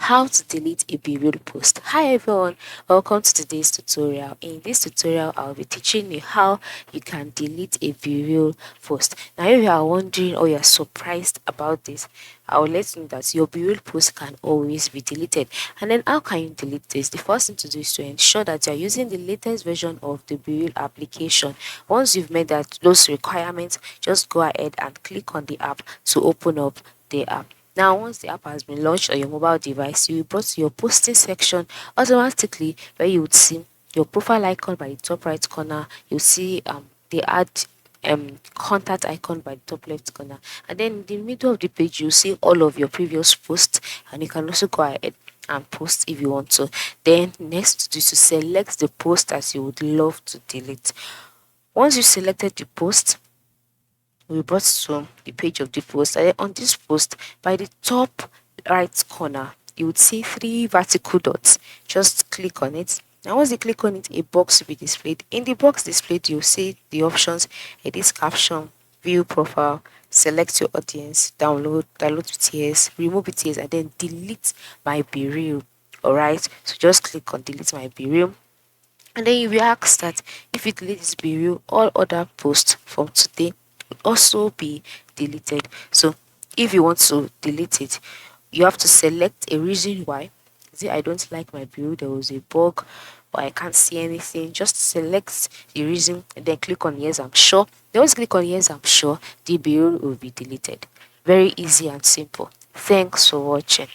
How to delete a Bereal post. Hi everyone, welcome to today's tutorial. In this tutorial, I'll be teaching you how you can delete a Bereal post. Now if you are wondering or you're surprised about this, I will let you know that your Bereal post can always be deleted. And then how can you delete this? The first thing to do is to ensure that you're using the latest version of the Bereal application. Once you've made those requirements, just go ahead and click on the app to open up the app. Now, once the app has been launched on your mobile device, you will be brought to your posting section automatically, where you would see your profile icon by the top right corner. You'll see the add contact icon by the top left corner, and then in the middle of the page you'll see all of your previous posts, and you can also go ahead and post if you want to. Then next is to select the post that you would love to delete. Once you selected the post, we brought to the page of the post, and then on this post by the top right corner you would see three vertical dots. Just click on it. Now once you click on it, a box will be displayed. In the box displayed, you'll see the options: edit caption, view profile, select your audience, download BTS, remove BTS, and then delete my Bereal. Alright, so just click on delete my Bereal, and then you will ask that if you delete this Bereal, all other posts from today will also be deleted. So if you want to delete it, you have to select a reason why. Is it I don't like my Bereal, there was a bug, or I can't see anything? Just select the reason and then click on yes, I'm sure. Then once you click on yes, I'm sure, the Bereal will be deleted. Very easy and simple. Thanks for watching.